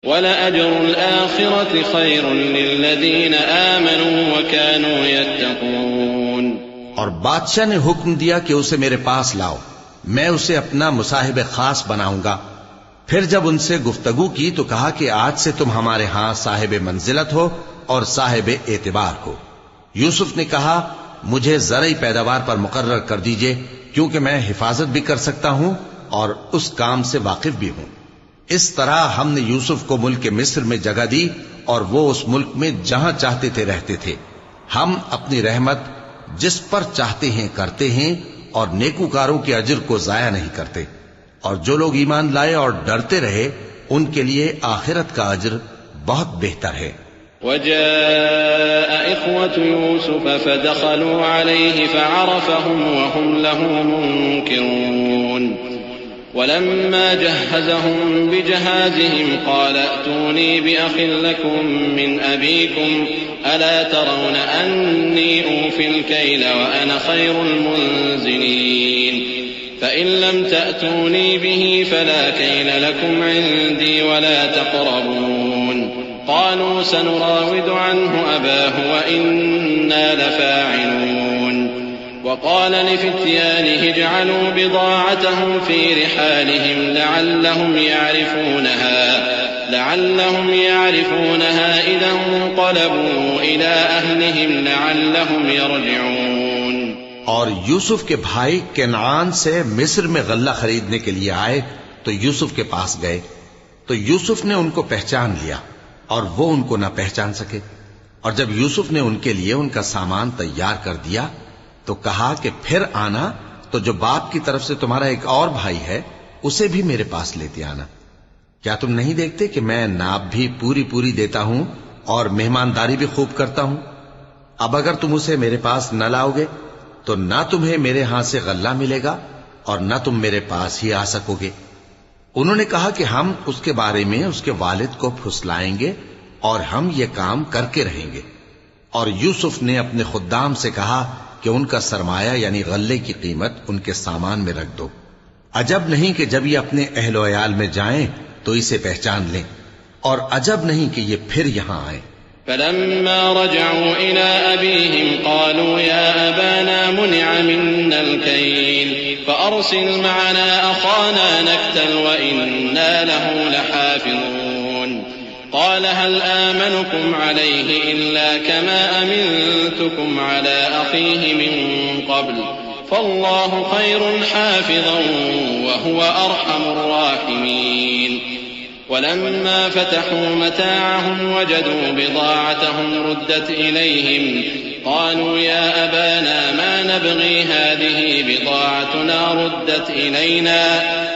وَلَأَجْرُ الْآخِرَةِ خَيْرٌ لِّلَّذِينَ آمَنُوا وَكَانُوا يَتَّقُونَ۔ اور بادشاہ نے حکم دیا کہ اسے میرے پاس لاؤ، میں اسے اپنا مصاحب خاص بناؤں گا۔ پھر جب ان سے گفتگو کی تو کہا کہ آج سے تم ہمارے ہاں صاحب منزلت ہو اور صاحب اعتبار ہو۔ یوسف نے کہا مجھے زرعی پیداوار پر مقرر کر دیجئے، کیونکہ میں حفاظت بھی کر سکتا ہوں اور اس کام سے واقف بھی ہوں۔ اس طرح ہم نے یوسف کو ملک مصر میں جگہ دی اور وہ اس ملک میں جہاں چاہتے تھے رہتے تھے۔ ہم اپنی رحمت جس پر چاہتے ہیں کرتے ہیں اور نیکوکاروں کے اجر کو ضائع نہیں کرتے، اور جو لوگ ایمان لائے اور ڈرتے رہے ان کے لیے آخرت کا اجر بہت بہتر ہے۔ وجاء إخوة يوسف فدخلوا عليه فعرفهم وهم له منكرون ولما جهزهم بجهازهم قال ائتوني بأخ لكم من أبيكم ألا ترون أني أوفي الكيل وأنا خير المنزلين فإن لم تأتوني به فلا كيل لكم عندي ولا تقربون قالوا سنراود عنه أباه وإنا لفاعلون وقال لفتيانه اجعلوا بضاعتهم في رحالهم لعلهم يعرفونها إذا انقلبوا إلى أهلهم لعلهم يرجعون۔ اور یوسف کے بھائی کنعان سے مصر میں غلہ خریدنے کے لیے آئے تو یوسف کے پاس گئے، تو یوسف نے ان کو پہچان لیا اور وہ ان کو نہ پہچان سکے۔ اور جب یوسف نے ان کے لیے ان کا سامان تیار کر دیا تو کہا کہ پھر آنا تو جو باپ کی طرف سے تمہارا ایک اور بھائی ہے اسے بھی میرے پاس لیتے آنا۔ کیا تم نہیں دیکھتے کہ میں ناب بھی پوری دیتا ہوں اور مہمانداری بھی خوب کرتا ہوں؟ اب اگر تم اسے میرے پاس نہ لاؤ گے تو نہ تمہیں میرے ہاں سے غلہ ملے گا اور نہ تم میرے پاس ہی آ سکو گے۔ انہوں نے کہا کہ ہم اس کے بارے میں اس کے والد کو پھسلائیں گے اور ہم یہ کام کر کے رہیں گے۔ اور یوسف نے اپنے خدام سے کہا کہ ان کا سرمایہ یعنی غلے کی قیمت ان کے سامان میں رکھ دو۔ عجب نہیں کہ جب یہ اپنے اہل و عیال میں جائیں تو اسے پہچان لیں، اور عجب نہیں کہ یہ پھر یہاں آئیں۔ فلما رجعوا إلى أبيهم قالوا يا أبانا منع منا الكيل فأرسل معنا أخانا نكتل وإنا له لحافظون قال هل آمنكم عليه إلا كما أمنتكم على أخيه من قبل فالله خير حافظا وهو أرحم الراحمين ولما فتحوا متاعهم وجدوا بضاعتهم ردت إليهم قالوا يا أبانا ما نبغي هذه بضاعتنا ردت إلينا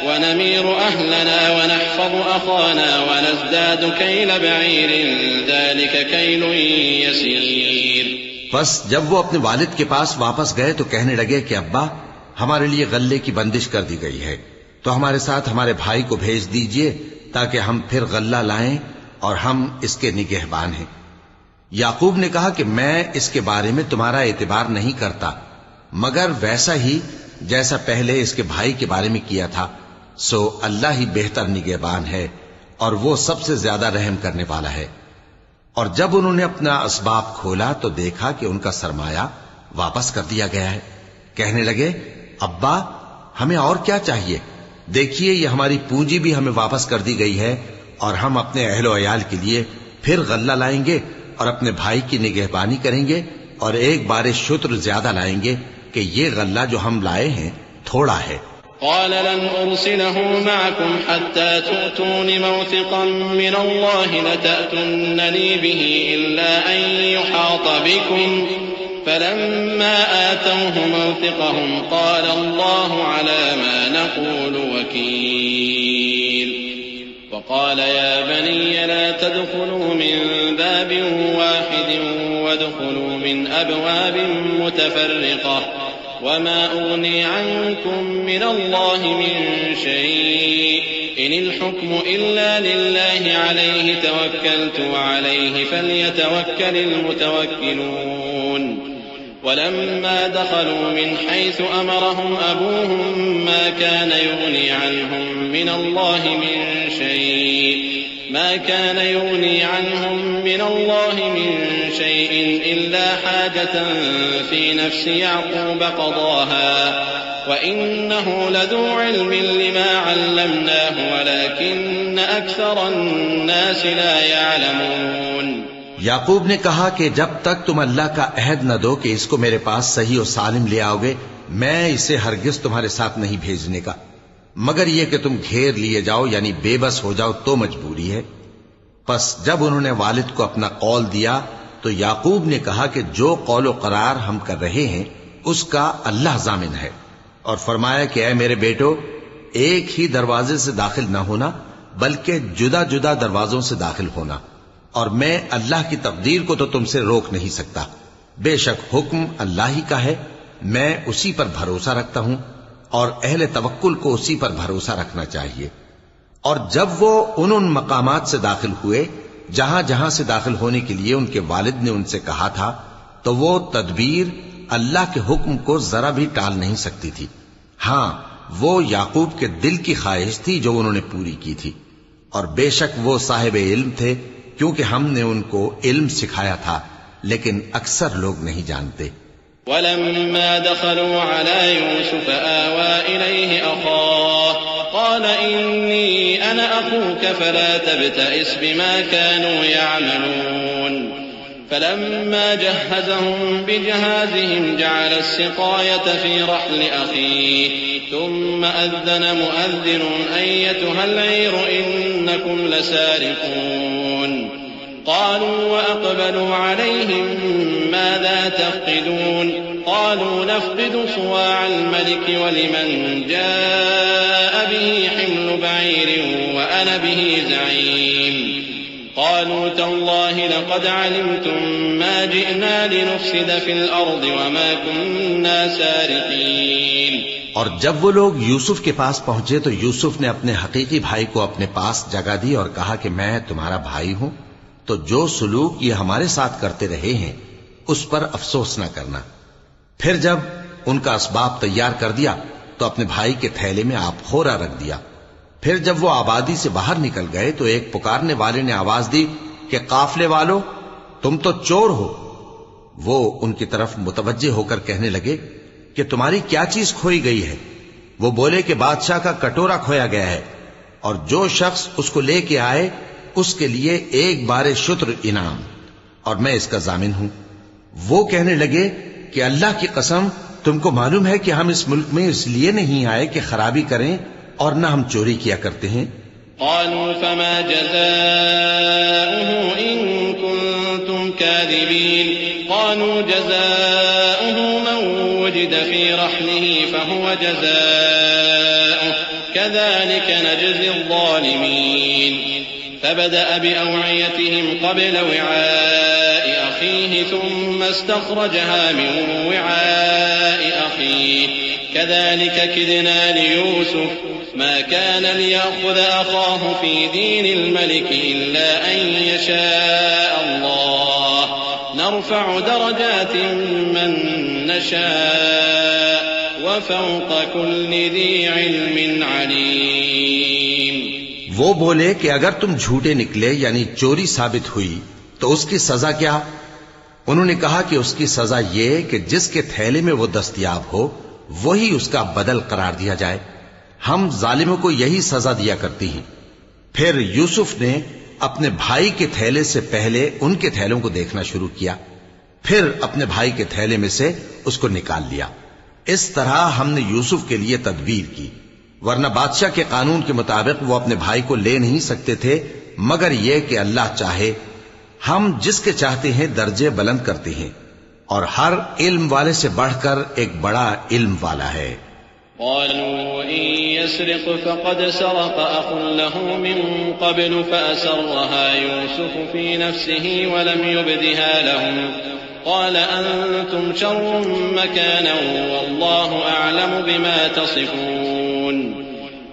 ونمير أهلنا ونحفظ أخانا ونزداد كيل بعير ذلك كيل يسير۔ بس جب وہ اپنے والد کے پاس واپس گئے تو کہنے لگے کہ ابا ہمارے لیے غلے کی بندش کر دی گئی ہے، تو ہمارے ساتھ ہمارے بھائی کو بھیج دیجئے تاکہ ہم پھر غلہ لائیں اور ہم اس کے نگہبان ہیں۔ یعقوب نے کہا کہ میں اس کے بارے میں تمہارا اعتبار نہیں کرتا مگر ویسا ہی جیسا پہلے اس کے بھائی کے بارے میں کیا تھا، سو اللہ ہی بہتر نگہبان ہے اور وہ سب سے زیادہ رحم کرنے والا ہے۔ اور جب انہوں نے اپنا اسباب کھولا تو دیکھا کہ ان کا سرمایہ واپس کر دیا گیا ہے۔ کہنے لگے ابا ہمیں اور کیا چاہیے، دیکھیے یہ ہماری پونجی بھی ہمیں واپس کر دی گئی ہے اور ہم اپنے اہل و عیال کے لیے پھر غلہ لائیں گے اور اپنے بھائی کی نگہبانی کریں گے اور ایک بار شتر زیادہ لائیں گے کہ یہ غلہ جو ہم لائے ہیں تھوڑا ہے۔ قال لن أرسله معكم حتى تؤتون موثقا من الله لتأتونني به إلا أن يحاط بكم فلما آتوه موثقهم قال الله على ما نقول وكيل وقال يا بني لا تدخلوا من باب واحد وادخلوا من أبواب متفرقة وما أغني عنكم من الله من شيء إن الحكم إلا لله عليه توكلت وعليه فليتوكل المتوكلون ولما دخلوا من حيث أمرهم أبوهم ما كان يغني عنهم من الله من شيء ما كان يغني عنهم من الله من شيء إلا حاجة في نفس يعقوب قضاها وإنه لذو علم لما علمناه ولكن أكثر الناس لا يعلمون. یعقوب نے کہا کہ جب تک تم اللہ کا عہد نہ دو کہ اس کو میرے پاس صحیح و سالم لے آؤ گے میں اسے ہرگز تمہارے ساتھ نہیں بھیجنے کا مگر یہ کہ تم گھیر لیے جاؤ یعنی بے بس ہو جاؤ تو مجبوری ہے. پس جب انہوں نے والد کو اپنا قول دیا تو یعقوب نے کہا کہ جو قول و قرار ہم کر رہے ہیں اس کا اللہ ضامن ہے اور فرمایا کہ اے میرے بیٹو ایک ہی دروازے سے داخل نہ ہونا بلکہ جدا جدا دروازوں سے داخل ہونا اور میں اللہ کی تقدیر کو تو تم سے روک نہیں سکتا. بے شک حکم اللہ ہی کا ہے میں اسی پر بھروسہ رکھتا ہوں اور اہل توکل کو اسی پر بھروسہ رکھنا چاہیے. اور جب وہ ان مقامات سے داخل ہوئے جہاں جہاں سے داخل ہونے کے لیے ان کے والد نے ان سے کہا تھا تو وہ تدبیر اللہ کے حکم کو ذرا بھی ٹال نہیں سکتی تھی. ہاں وہ یعقوب کے دل کی خواہش تھی جو انہوں نے پوری کی تھی اور بے شک وہ صاحب علم تھے کیونکہ ہم نے ان کو علم سکھایا تھا لیکن اکثر لوگ نہیں جانتے. ولما دخلوا على يوسف آوى إليه أخاه قال إني أنا أخوك فلا تبتئس بما كانوا يعملون. فلما جهزهم بجهازهم جعل السقاية في رحل أخيه ثم أذن مؤذن أيتها العير إنكم لسارقون. قالوا وأقبلوا عليهم ماذا تفقدون قالوا نفقد صواع الملك ولمن جاء به حمل بعير وأنا به زعيم. قالوا تالله لقد علمتم ما جئنا لنفسد في الأرض وما كنا سارقين. اور جب وہ لوگ یوسف کے پاس پہنچے تو یوسف نے اپنے حقیقی بھائی کو اپنے پاس جگہ دی اور کہا کہ میں تمہارا بھائی ہوں تو جو سلوک یہ ہمارے ساتھ کرتے رہے ہیں اس پر افسوس نہ کرنا. پھر جب ان کا اسباب تیار کر دیا تو اپنے بھائی کے تھیلے میں آپ خورا رکھ دیا. پھر جب وہ آبادی سے باہر نکل گئے تو ایک پکارنے والے نے آواز دی کہ قافلے والو تم تو چور ہو. وہ ان کی طرف متوجہ ہو کر کہنے لگے کہ تمہاری کیا چیز کھوئی گئی ہے؟ وہ بولے کہ بادشاہ کا کٹورا کھویا گیا ہے اور جو شخص اس کو لے کے آئے اس کے لیے ایک بار شتر انعام اور میں اس کا ضامن ہوں. وہ کہنے لگے کہ اللہ کی قسم تم کو معلوم ہے کہ ہم اس ملک میں اس لیے نہیں آئے کہ خرابی کریں اور نہ ہم چوری کیا کرتے ہیں. قالوا فما جزاؤه إن كنتم كاذبين قالوا جزاؤه من وجد في رحله فهو جزاؤه كذلك نجزي الظالمين. فبدأ بأوعيتهم قبل وعاء أخيه ثم استخرجها من وعاء أخيه كذلك كدنا ليوسف ما كان ليأخذ أخاه في دين الملك إلا أن يشاء الله نرفع درجات من نشاء وفوق كل ذي علم عليم. وہ بولے کہ اگر تم جھوٹے نکلے یعنی چوری ثابت ہوئی تو اس کی سزا کیا؟ انہوں نے کہا کہ اس کی سزا یہ کہ جس کے تھیلے میں وہ دستیاب ہو وہی اس کا بدل قرار دیا جائے. ہم ظالموں کو یہی سزا دیا کرتی ہیں. پھر یوسف نے اپنے بھائی کے تھیلے سے پہلے ان کے تھیلوں کو دیکھنا شروع کیا پھر اپنے بھائی کے تھیلے میں سے اس کو نکال لیا. اس طرح ہم نے یوسف کے لیے تدبیر کی ورنہ بادشاہ کے قانون کے مطابق وہ اپنے بھائی کو لے نہیں سکتے تھے مگر یہ کہ اللہ چاہے. ہم جس کے چاہتے ہیں درجے بلند کرتے ہیں اور ہر علم والے سے بڑھ کر ایک بڑا علم والا ہے. قالوا إن يسرق فقد سرق أخ له من قبل فأسرها يوسف في نفسه ولم يبدها لهم قال أنتم شر مكانا والله أعلم بما تصفون.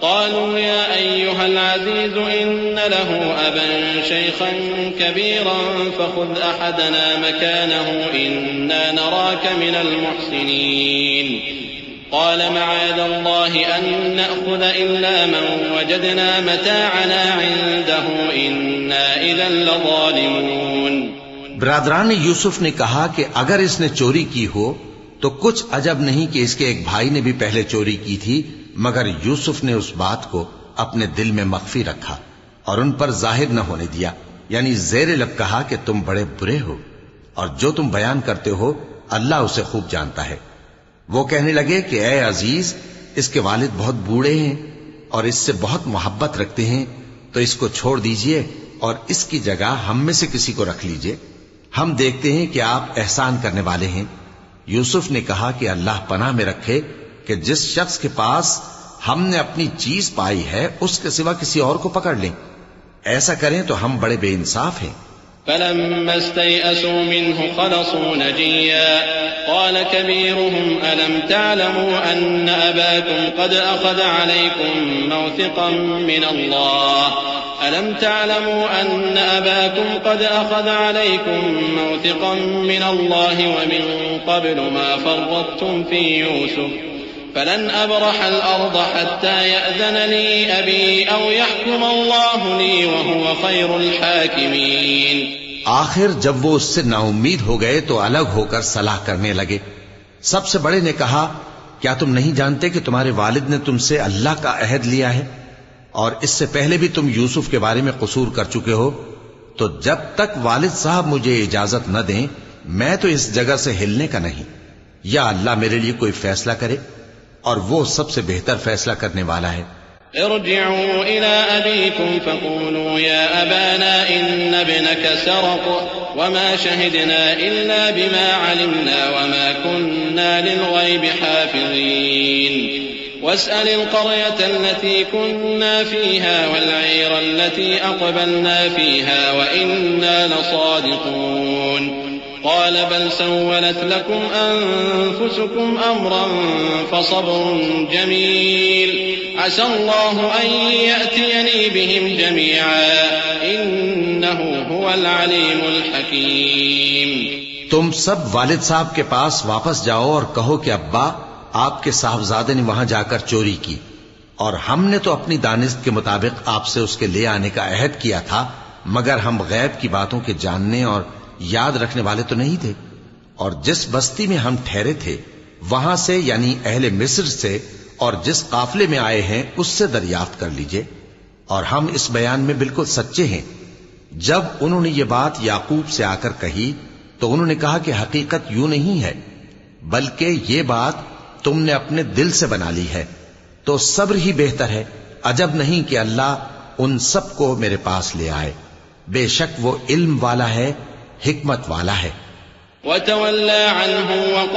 قالوا يا أيها العزيز إن له أبا شيخا كبيرا فخذ أحدنا مكانه إنا نراك من المحسنين. قال معاذ الله أن نأخذ إلا من وجدنا متاعنا عنده إنا إذا لظالمون. برادران یوسف نے کہا کہ اگر اس نے چوری کی ہو تو کچھ عجب نہیں کہ اس کے ایک بھائی نے بھی پہلے چوری کی تھی، مگر یوسف نے اس بات کو اپنے دل میں مخفی رکھا اور ان پر ظاہر نہ ہونے دیا، یعنی زیر لب کہا کہ تم بڑے برے ہو اور جو تم بیان کرتے ہو اللہ اسے خوب جانتا ہے. وہ کہنے لگے کہ اے عزیز، اس کے والد بہت بوڑھے ہیں اور اس سے بہت محبت رکھتے ہیں، تو اس کو چھوڑ دیجئے اور اس کی جگہ ہم میں سے کسی کو رکھ لیجئے، ہم دیکھتے ہیں کہ آپ احسان کرنے والے ہیں. یوسف نے کہا کہ اللہ پناہ میں رکھے کہ جس شخص کے پاس ہم نے اپنی چیز پائی ہے اس کے سوا کسی اور کو پکڑ لیں، ایسا کریں تو ہم بڑے بے انصاف ہیں. فلما استيئسوا منه خلصوا نجيا قال كبيرهم ألم تعلموا أن أباكم قد أخذ عليكم موثقا من الله ومن قبل ما فرطتم في يوسف فلن أبرح الأرض حتى يأذن لي أبي أو يحكم الله لي وهو خير الحاكمين. آخر جب وہ اس سے نا امید ہو گئے تو الگ ہو کر صلاح کرنے لگے. سب سے بڑے نے کہا کیا تم نہیں جانتے کہ تمہارے والد نے تم سے اللہ کا عہد لیا ہے اور اس سے پہلے بھی تم یوسف کے بارے میں قصور کر چکے ہو، تو جب تک والد صاحب مجھے اجازت نہ دیں میں تو اس جگہ سے ہلنے کا نہیں، یا اللہ میرے لیے کوئی فیصلہ کرے اور وہ سب سے بہتر فیصلہ کرنے والا ہے. ارجعوا إلى أبيكم فقولوا يا أبانا إن ابنك سرق وما شهدنا إلا بما علمنا وما كنا للغيب حافظين واسأل القرية التي كنا فيها والعير التي أقبلنا فيها وإنا لصادقون. قال بل سولت لكم أنفسكم أمرا فصبر جميل عسى الله أن يأتيني بهم جميعا إنه هو العليم الحكيم. تم سب والد صاحب کے پاس واپس جاؤ اور کہو کہ ابا آپ کے صاحبزادے نے وہاں جا کر چوری کی اور ہم نے تو اپنی دانست کے مطابق آپ سے اس کے لے آنے کا عہد کیا تھا، مگر ہم غیب کی باتوں کے جاننے اور یاد رکھنے والے تو نہیں تھے، اور جس بستی میں ہم ٹھہرے تھے وہاں سے یعنی اہل مصر سے اور جس قافلے میں آئے ہیں اس سے دریافت کر لیجئے، اور ہم اس بیان میں بالکل سچے ہیں. جب انہوں نے یہ بات یعقوب سے آ کر کہی تو انہوں نے کہا کہ حقیقت یوں نہیں ہے بلکہ یہ بات تم نے اپنے دل سے بنا لی ہے، تو صبر ہی بہتر ہے. عجب نہیں کہ اللہ ان سب کو میرے پاس لے آئے، بے شک وہ علم والا ہے، حکمت والا ہے. وتولى عنه وقال